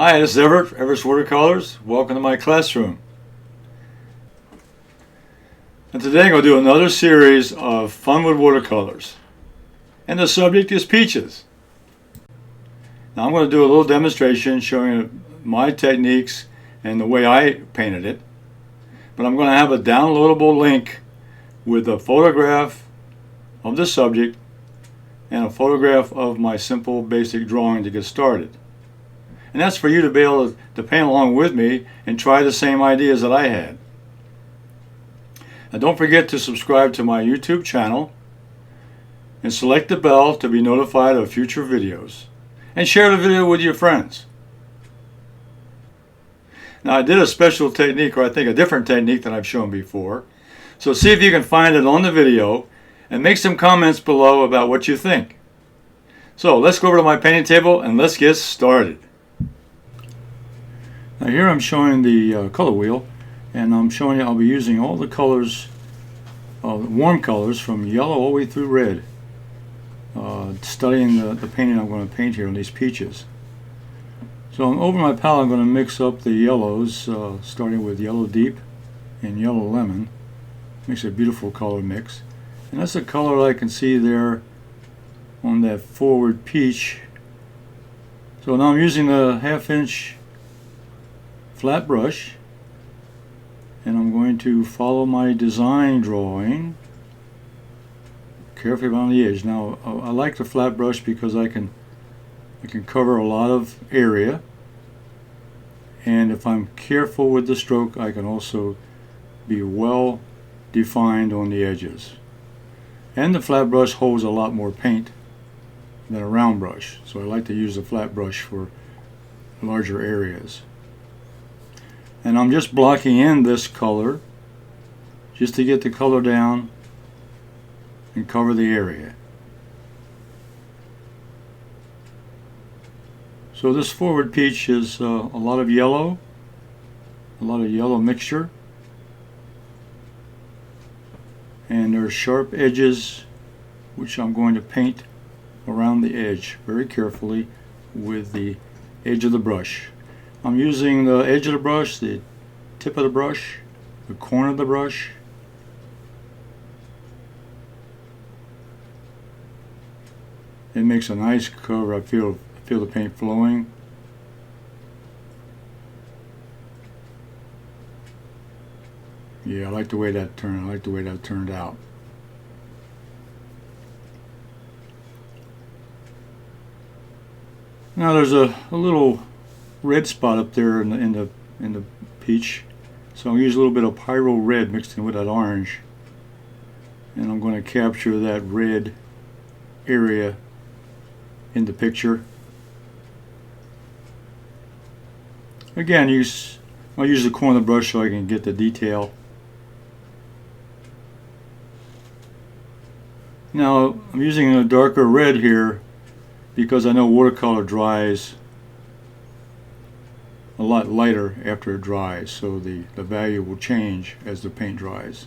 Hi, this is Everett's Watercolors. Welcome to my classroom. And today I'm going to do another series of fun with watercolors. And the subject is peaches. Now I'm going to do a little demonstration showing my techniques and the way I painted it. But I'm going to have a downloadable link with a photograph of the subject and a photograph of my simple basic drawing to get started. And that's for you to be able to paint along with me and try the same ideas that I had. Now don't forget to subscribe to my YouTube channel and select the bell to be notified of future videos. And share the video with your friends. Now I did a special technique, or I think a different technique than I've shown before. So see if you can find it on the video and make some comments below about what you think. So let's go over to my painting table and let's get started. Now here I'm showing the color wheel, and I'm showing you I'll be using all the colors, warm colors from yellow all the way through red, studying the painting I'm going to paint here on these peaches. So over my palette I'm going to mix up the yellows, starting with yellow deep and yellow lemon. Makes a beautiful color mix. And that's the color I can see there on that forward peach. So now I'm using a 1/2 inch flat brush, and I'm going to follow my design drawing carefully around the edge. Now I like the flat brush because I can cover a lot of area, and if I'm careful with the stroke I can also be well defined on the edges. And the flat brush holds a lot more paint than a round brush, so I like to use the flat brush for larger areas. And I'm just blocking in this color just to get the color down and cover the area. So this forward peach is a lot of yellow mixture, and there's sharp edges which I'm going to paint around the edge very carefully with the edge of the brush. I'm using the edge of the brush, the tip of the brush, the corner of the brush. It makes a nice cover. I feel the paint flowing. Yeah, I like the way that turned. I like the way that turned out. Now there's a little red spot up there in the peach, so I'll use a little bit of Pyrrole red mixed in with that orange, and I'm going to capture that red area in the picture. Again, I'll use the corner of the brush so I can get the detail. Now I'm using a darker red here because I know watercolor dries a lot lighter after it dries, so the value will change as the paint dries.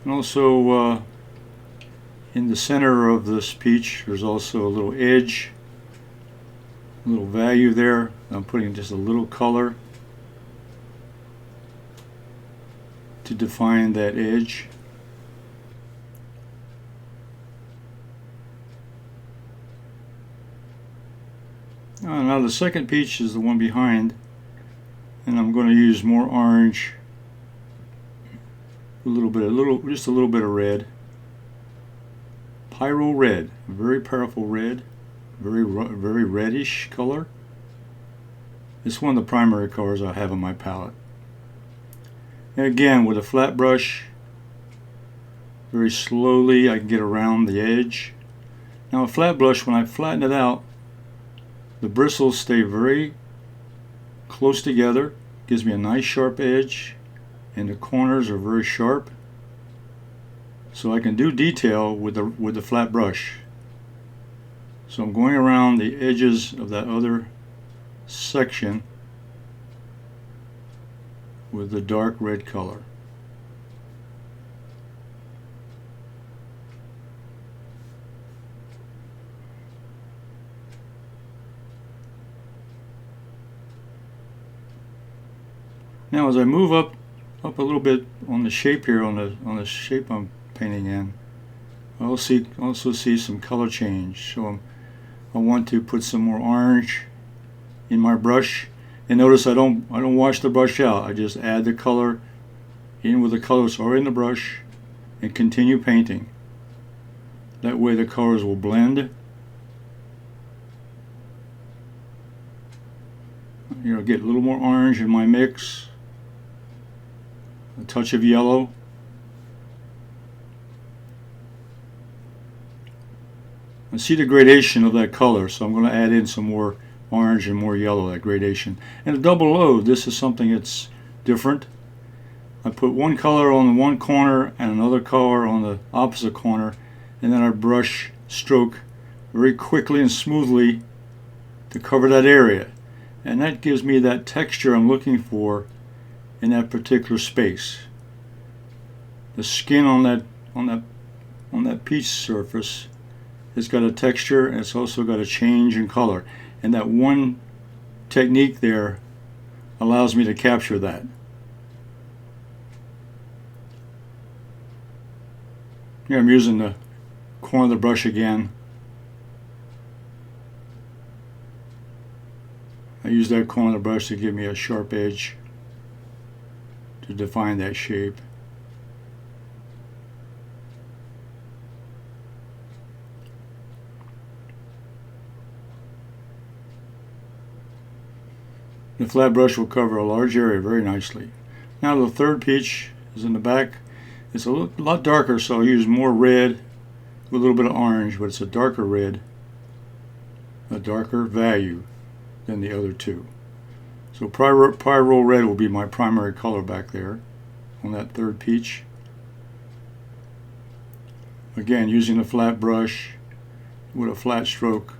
And also in the center of this peach there's also a little edge, a little value there. I'm putting just a little color to define that edge. Now the second peach is the one behind, and I'm going to use more orange, just a little bit of red. Pyrrole red, a very powerful red, very reddish color. It's one of the primary colors I have on my palette. And again, with a flat brush, very slowly I can get around the edge. Now a flat brush, when I flatten it out, the bristles stay very close together, gives me a nice sharp edge, and the corners are very sharp, so I can do detail with the flat brush. So I'm going around the edges of that other section with the dark red color. Now as I move up a little bit on the shape here, on the shape I'm painting in, I also see some color change. So I want to put some more orange in my brush. And notice I don't wash the brush out. I just add the color in with the colors already in the brush and continue painting. That way the colors will blend. Get a little more orange in my mix. A touch of yellow. I see the gradation of that color, so I'm going to add in some more orange and more yellow, that gradation. And a double load, this is something that's different. I put one color on the one corner and another color on the opposite corner, and then I brush stroke very quickly and smoothly to cover that area. And that gives me that texture I'm looking for in that particular space. The skin on that peach surface, it's got a texture and it's also got a change in color. And that one technique there allows me to capture that. Here I'm using the corner of the brush again. I use that corner of the brush to give me a sharp edge to define that shape. The flat brush will cover a large area very nicely. Now the third peach is in the back. It's a lot darker, so I'll use more red with a little bit of orange, but it's a darker red, a darker value than the other two. So Pyrrole red will be my primary color back there on that third peach. Again, using the flat brush with a flat stroke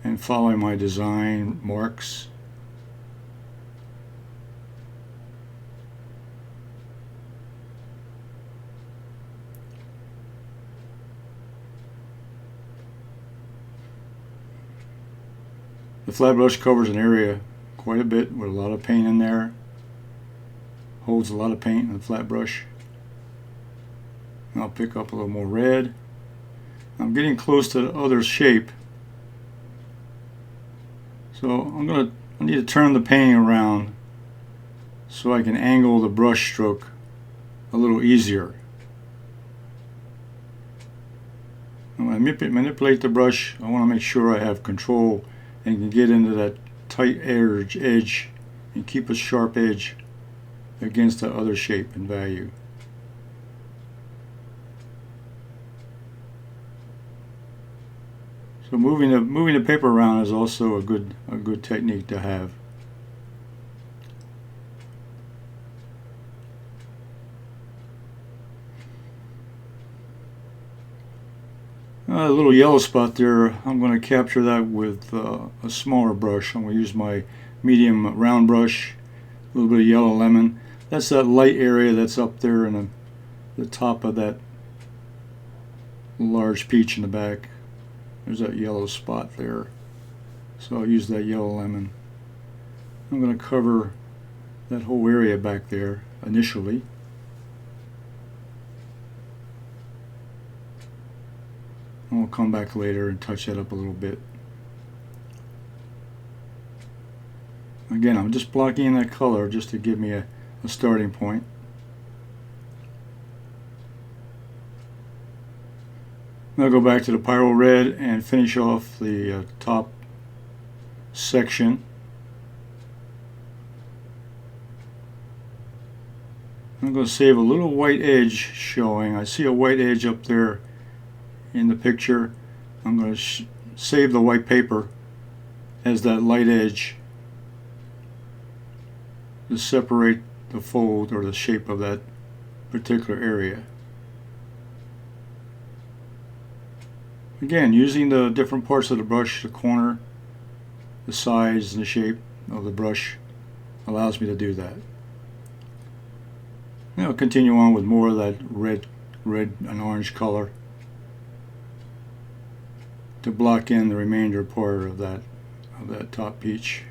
and following my design marks. The flat brush covers an area quite a bit with a lot of paint in there. Holds a lot of paint in the flat brush. And I'll pick up a little more red. I'm getting close to the other shape. So I need to turn the painting around so I can angle the brush stroke a little easier. When I manipulate the brush, I want to make sure I have control and can get into that tight edge and keep a sharp edge against the other shape and value. So moving the paper around is also a good technique to have. A little yellow spot there, I'm going to capture that with a smaller brush. I'm going to use my medium round brush, a little bit of yellow lemon. That's that light area that's up there in the top of that large peach in the back. There's that yellow spot there. So I'll use that yellow lemon. I'm going to cover that whole area back there initially. And we'll come back later and touch that up a little bit. Again, I'm just blocking in that color just to give me a starting point. I'll go back to the Pyrrole red and finish off the top section. I'm going to save a little white edge showing. I see a white edge up there in the picture. I'm going to save the white paper as that light edge to separate the fold or the shape of that particular area. Again, using the different parts of the brush, the corner, the size, and the shape of the brush allows me to do that. Now I'll continue on with more of that red and orange color to block in the remainder part of that top peach.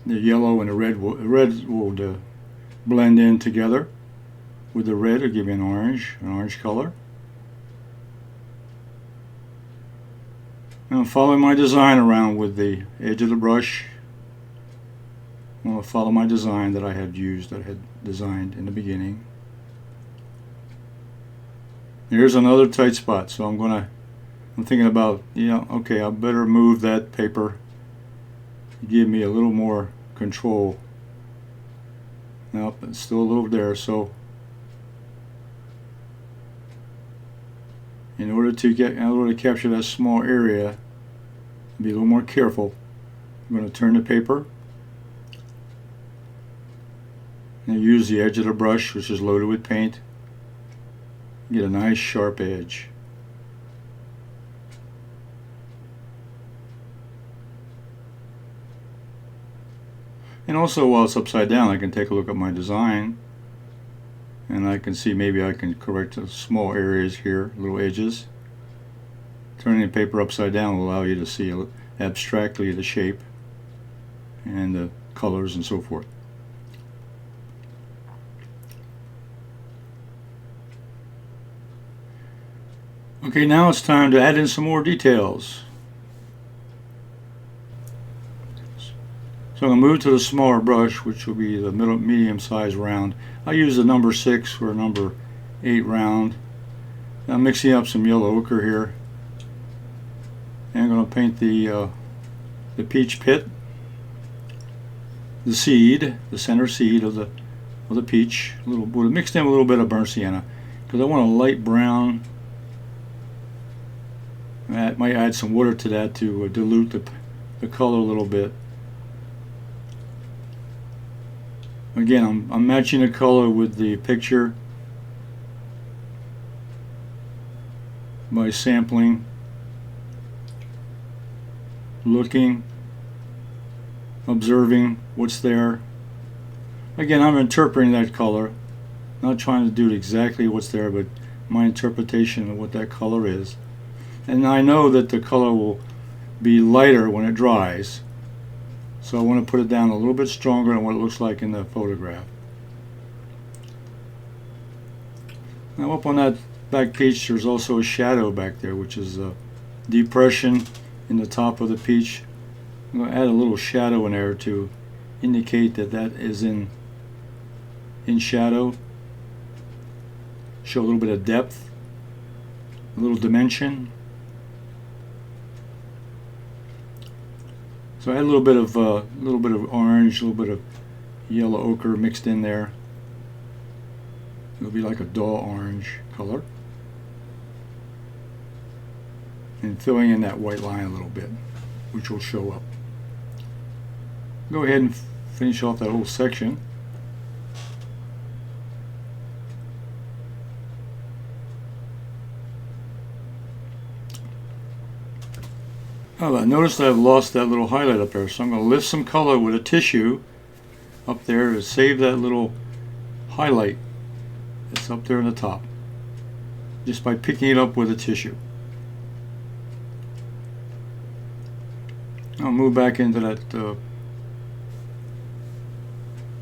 the yellow and the red will blend in together with the red. It'll give you an orange color. And I'm following my design around with the edge of the brush. I'm going to follow my design that I had designed in the beginning. Here's another tight spot, so I'm thinking about, okay, I better move that paper to give me a little more control. Nope, it's still a little there, so in order to capture that small area, be a little more careful. I'm going to turn the paper and use the edge of the brush, which is loaded with paint. Get a nice sharp edge. And also, while it's upside down, I can take a look at my design and I can see maybe I can correct the small areas here, little edges. Turning the paper upside down will allow you to see abstractly the shape and the colors and so forth. Okay, now it's time to add in some more details. So I'm going to move to the smaller brush, which will be the medium-sized round. I use the number 6 for a number 8 round. I'm mixing up some yellow ochre here. And I'm going to paint the peach pit, the seed, the center seed of the peach. Mixed in with a little bit of burnt sienna, because I want a light brown. I might add some water to that to dilute the color a little bit. Again, I'm matching the color with the picture by sampling, looking, observing what's there. Again, I'm interpreting that color, not trying to do exactly what's there, but my interpretation of what that color is. And I know that the color will be lighter when it dries, so I want to put it down a little bit stronger than what it looks like in the photograph. Now up on that back peach, there's also a shadow back there, which is a depression in the top of the peach. I'm going to add a little shadow in there to indicate that that is in shadow. Show a little bit of depth, a little dimension. So I had a little bit of orange, a little bit of yellow ochre mixed in there. It'll be like a dull orange color. And filling in that white line a little bit, which will show up. Go ahead and finish off that whole section. Oh, I noticed I've lost that little highlight up there, so I'm going to lift some color with a tissue up there to save that little highlight that's up there in the top, just by picking it up with a tissue. I'll move back into that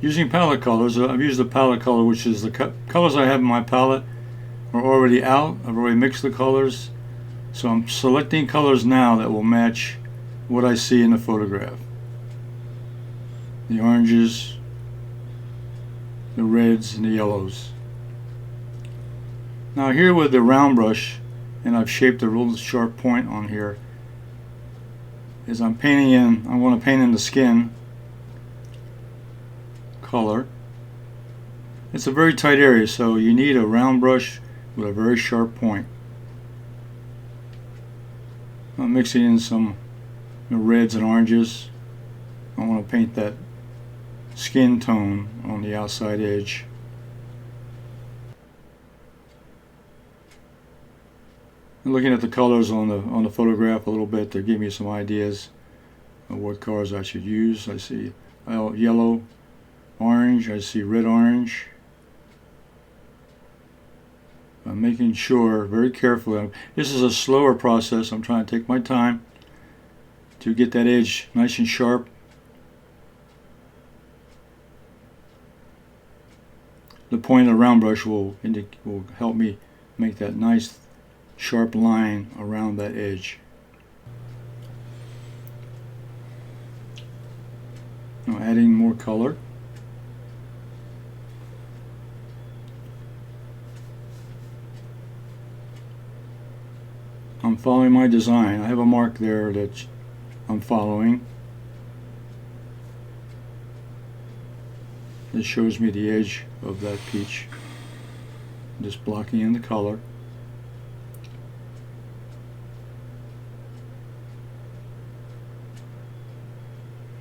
using palette colors. I've used the palette color, which is the colors I have in my palette are already out. I've already mixed the colors. So I'm selecting colors now that will match what I see in the photograph. The oranges, the reds, and the yellows. Now here with the round brush, and I've shaped a real sharp point on here, is I want to paint in the skin color. It's a very tight area, so you need a round brush with a very sharp point. I'm mixing in some reds and oranges. I want to paint that skin tone on the outside edge. I'm looking at the colors on the photograph a little bit to give me some ideas of what colors I should use. I see yellow, orange. I see red, orange. I'm making sure very carefully. This is a slower process. I'm trying to take my time to get that edge nice and sharp. the point of the round brush will help me make that nice sharp line around that edge. Now adding more color. I'm following my design. I have a mark there that I'm following. This shows me the edge of that peach. Just blocking in the color.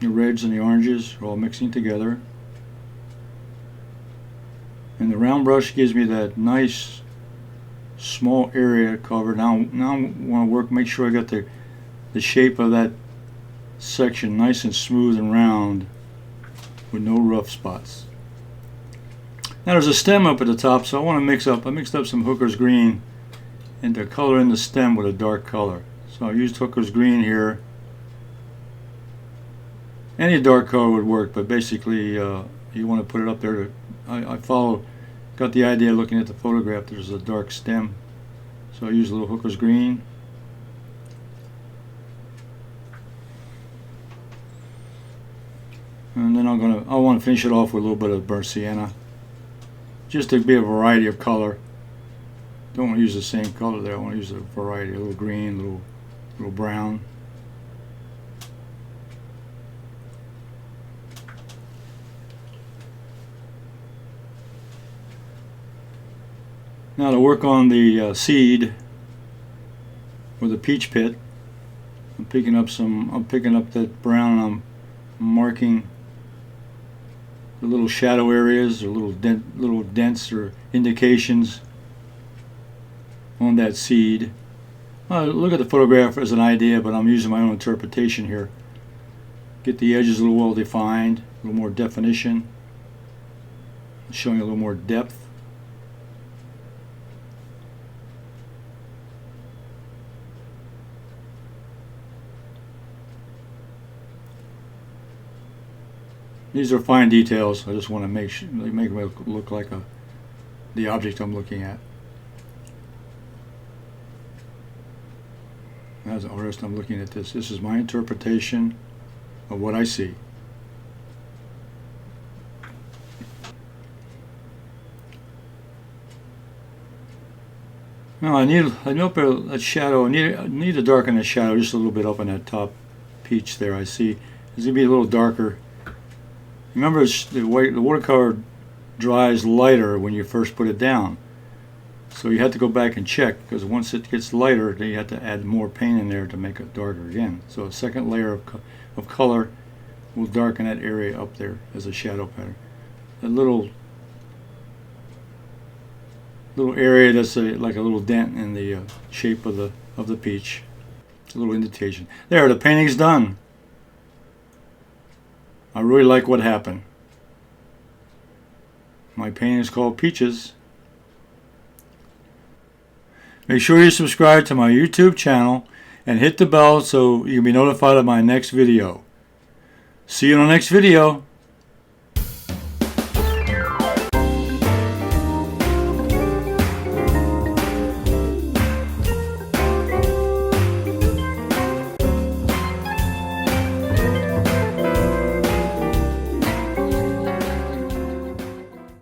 The reds and the oranges are all mixing together. And the round brush gives me that nice small area covered. Now I want to make sure I got the shape of that section nice and smooth and round with no rough spots. Now there's a stem up at the top, so I want to mixed up some Hooker's green and to color in the stem with a dark color. So I used Hooker's green here. Any dark color would work, but basically you want to put it up there to, got the idea looking at the photograph, there's a dark stem. So I use a little Hooker's green. And then I want to finish it off with a little bit of burnt sienna, just to be a variety of color. Don't want to use the same color there. I want to use a variety, a little green, a little brown. Now to work on the seed with a peach pit, I'm picking up that brown and I'm marking the little shadow areas or little dents or indications on that seed. Look at the photograph as an idea, but I'm using my own interpretation here. Get the edges a little well defined, a little more definition, showing a little more depth. These are fine details. I just want to make them look like the object I'm looking at. As an artist, I'm looking at this. This is my interpretation of what I see. Now I need a shadow. I need to darken the shadow just a little bit up on that top peach there. I see it's gonna be a little darker. Remember, the watercolor dries lighter when you first put it down, so you have to go back and check, because once it gets lighter, then you have to add more paint in there to make it darker again. So a second layer of color will darken that area up there as a shadow pattern. A little area that's like a little dent in the shape of the peach, a little indentation. There, the painting's done. I really like what happened. My painting is called Peaches. Make sure you subscribe to my YouTube channel and hit the bell so you can be notified of my next video. See you in the next video.